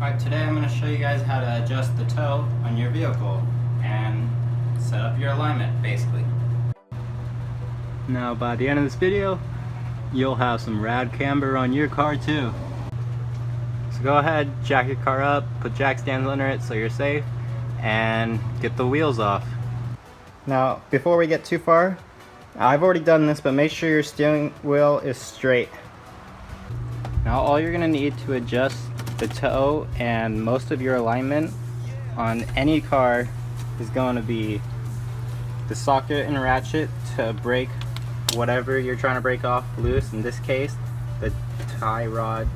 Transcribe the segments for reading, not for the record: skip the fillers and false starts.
Alright, today I'm going to show you guys how to adjust the toe on your vehicle and set up your alignment, basically. Now by the end of this video, you'll have some rad camber on your car too. So go ahead, jack your car up, put jack stands under it so you're safe, and get the wheels off. Now, before we get too far, I've already done this, but make sure your steering wheel is straight. Now all you're going to need to adjust the toe and most of your alignment on any car is going to be the socket and ratchet to break whatever you're trying to break off loose, in this case the tie rod,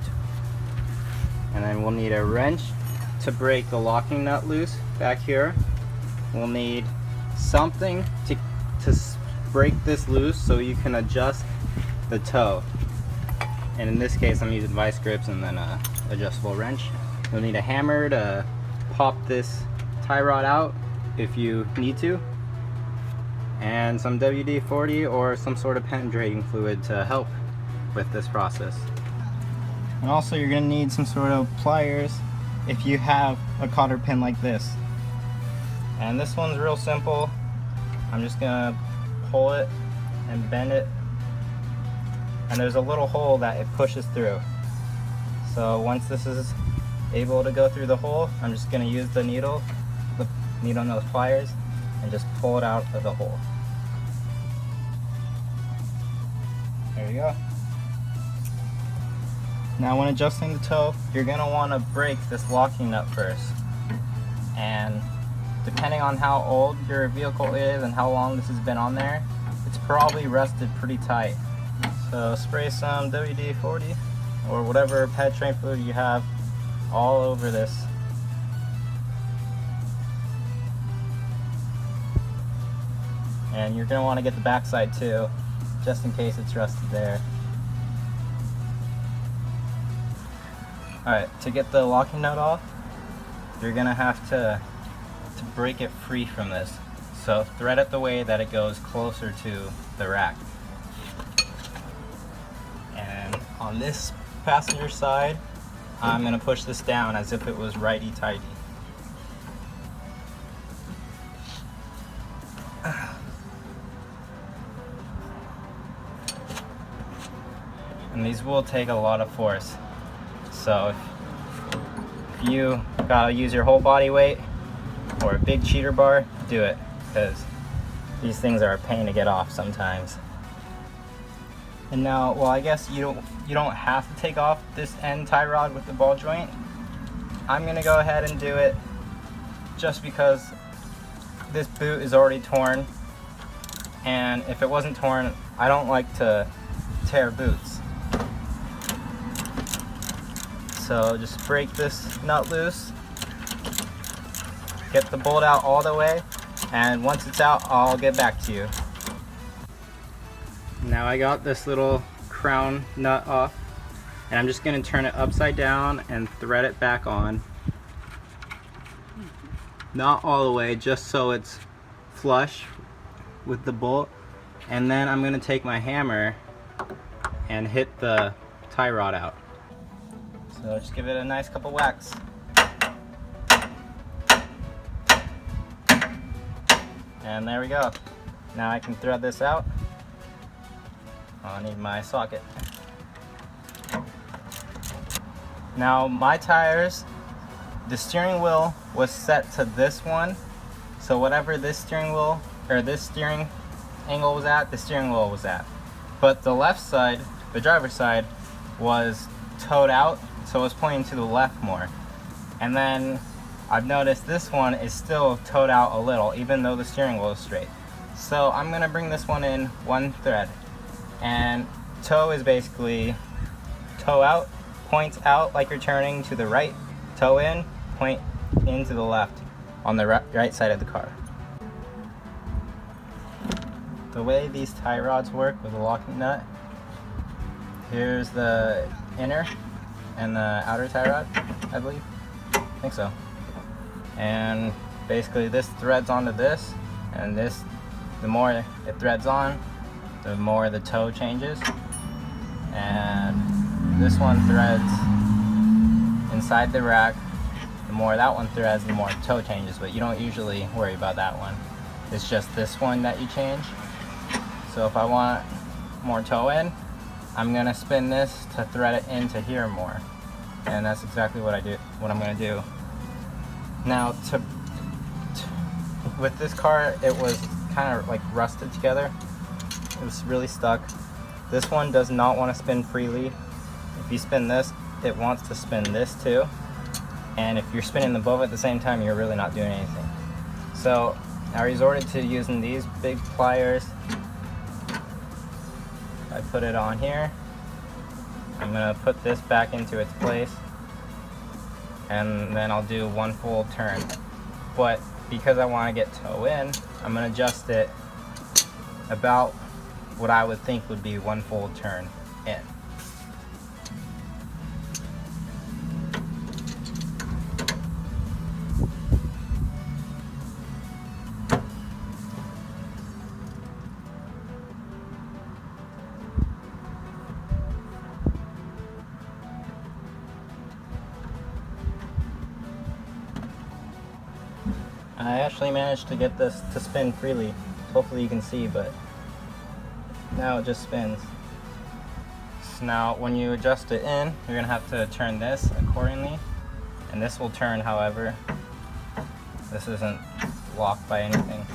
and then we'll need a wrench to break the locking nut loose back here. We'll need something to break this loose so you can adjust the toe, and in this case I'm using vice grips and then a adjustable wrench. You'll need a hammer to pop this tie rod out if you need to, and some WD-40 or some sort of penetrating fluid to help with this process. And also you're going to need some sort of pliers if you have a cotter pin like this. And this one's real simple. I'm just going to pull it and bend it, and there's a little hole that it pushes through. So once this is able to go through the hole, I'm just going to use the needle nose pliers, and just pull it out of the hole. There we go. Now when adjusting the toe, you're going to want to break this locking nut first. And depending on how old your vehicle is and how long this has been on there, it's probably rusted pretty tight. So spray some WD-40 or whatever penetrating fluid you have all over this. And you're going to want to get the back side too, just in case it's rusted there. Alright, to get the locking nut off, you're going to have to break it free from this. So thread it the way that it goes closer to the rack. And on this passenger side, I'm going to push this down as if it was righty-tighty. And these will take a lot of force. So if you gotta use your whole body weight or a big cheater bar, do it, because these things are a pain to get off sometimes. And now, well, I guess you don't have to take off this end tie rod with the ball joint. I'm gonna go ahead and do it just because this boot is already torn, and if it wasn't torn, I don't like to tear boots. So just break this nut loose, get the bolt out all the way, and once it's out, I'll get back to you. Now I got this little crown nut off, and I'm just going to turn it upside down and thread it back on. Not all the way, just so it's flush with the bolt. And then I'm going to take my hammer and hit the tie rod out. So just give it a nice couple whacks. And there we go. Now I can thread this out. I need my socket. Now my tires, the steering wheel was set to this one. So whatever this steering wheel or this steering angle was at, the steering wheel was at. But the left side, the driver's side, was towed out, so it was pointing to the left more. And then I've noticed this one is still towed out a little, even though the steering wheel is straight. So I'm gonna bring this one in one thread. And toe is basically toe out, points out like you're turning to the right, toe in, point into the left on the right side of the car. The way these tie rods work with a locking nut, here's the inner and the outer tie rod, I believe. I think so. And basically this threads onto this, and this, the more it threads on, the more the toe changes. And this one threads inside the rack the more that one threads, the more toe changes, but you don't usually worry about that one. It's just this one that you change. So if I want more toe in, I'm gonna spin this to thread it into here more. And that's exactly what I'm gonna do. Now with this car, it was kind of like rusted together. It was really stuck. This one does not want to spin freely. If you spin this, it wants to spin this too. And if you're spinning them both at the same time, you're really not doing anything. So I resorted to using these big pliers. I put it on here. I'm gonna put this back into its place, and then I'll do one full turn. But because I want to get toe in, I'm gonna adjust it about what I would think would be one full turn in. I actually managed to get this to spin freely. Hopefully you can see, but now it just spins. So now when you adjust it in, you're gonna have to turn this accordingly, and this will turn however. This isn't locked by anything.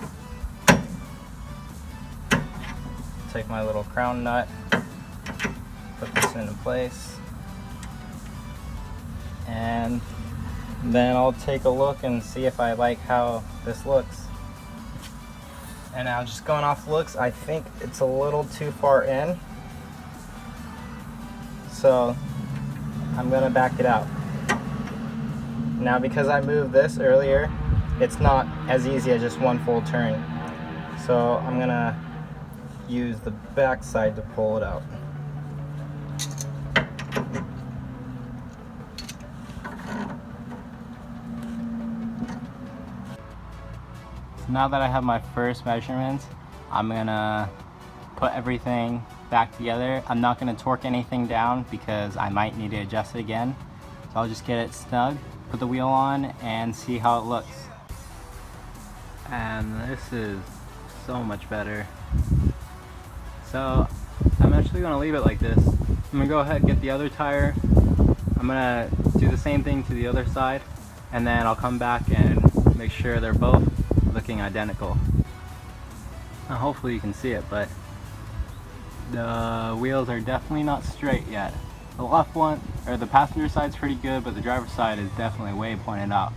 Take my little crown nut, put this into place, and then I'll take a look and see if I like how this looks. And now just going off looks, I think it's a little too far in. So I'm gonna back it out. Now because I moved this earlier, it's not as easy as just one full turn. So I'm gonna use the back side to pull it out. Now that I have my first measurements, I'm gonna put everything back together. I'm not gonna torque anything down because I might need to adjust it again. So I'll just get it snug, put the wheel on, and see how it looks. And this is so much better. So I'm actually gonna leave it like this. I'm gonna go ahead and get the other tire. I'm gonna do the same thing to the other side, and then I'll come back and make sure they're both looking identical. Now, hopefully you can see it, but the wheels are definitely not straight yet. The left one, or the passenger side's pretty good, but the driver's side is definitely way pointed out.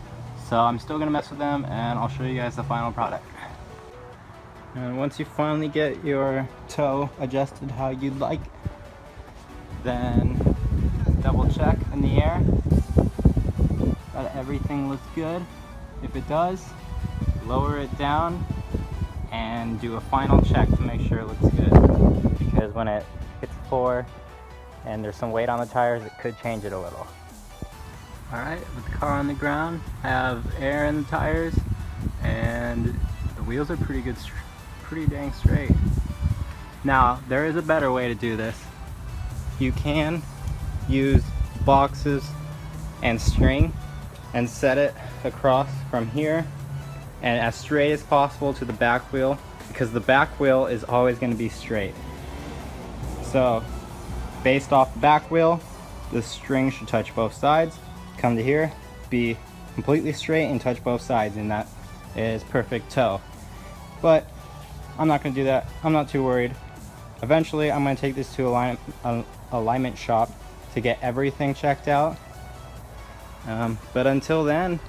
So I'm still gonna mess with them, and I'll show you guys the final product. And once you finally get your toe adjusted how you'd like, then double check in the air that everything looks good. If it does, lower it down and do a final check to make sure it looks good, because when it hits the floor and there's some weight on the tires, it could change it a little. Alright, with the car on the ground, I have air in the tires, and the wheels are pretty good, pretty dang straight. Now, there is a better way to do this. You can use boxes and string and set it across from here and as straight as possible to the back wheel, because the back wheel is always going to be straight. So based off the back wheel, the string should touch both sides, come to here, be completely straight and touch both sides, and that is perfect toe. But I'm not going to do that. I'm not too worried. Eventually I'm going to take this to a alignment shop to get everything checked out. But until then,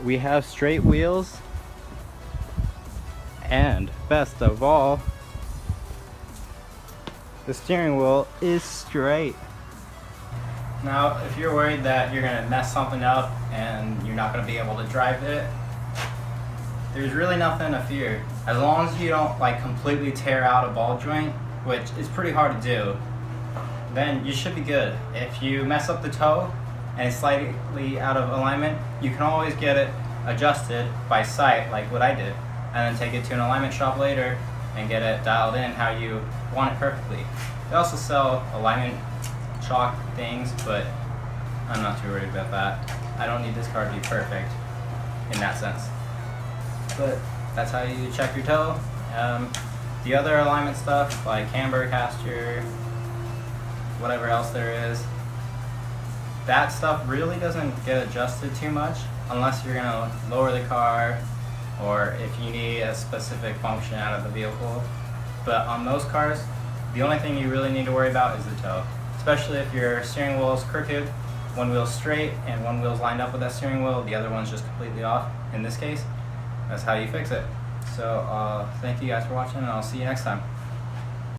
we have straight wheels, and best of all, the steering wheel is straight. Now, if you're worried that you're gonna mess something up and you're not gonna be able to drive it, there's really nothing to fear. As long as you don't like completely tear out a ball joint, which is pretty hard to do, then you should be good. If you mess up the toe and it's slightly out of alignment, you can always get it adjusted by sight, like what I did, and then take it to an alignment shop later and get it dialed in how you want it perfectly. They also sell alignment chalk things, but I'm not too worried about that. I don't need this car to be perfect in that sense. But that's how you check your toe. The other alignment stuff, like camber, caster, whatever else there is, that stuff really doesn't get adjusted too much unless you're gonna lower the car or if you need a specific function out of the vehicle. But on those cars, the only thing you really need to worry about is the toe. Especially if your steering wheel is crooked, one wheel's straight and one wheel's lined up with that steering wheel, the other one's just completely off. In this case, that's how you fix it. So thank you guys for watching, and I'll see you next time.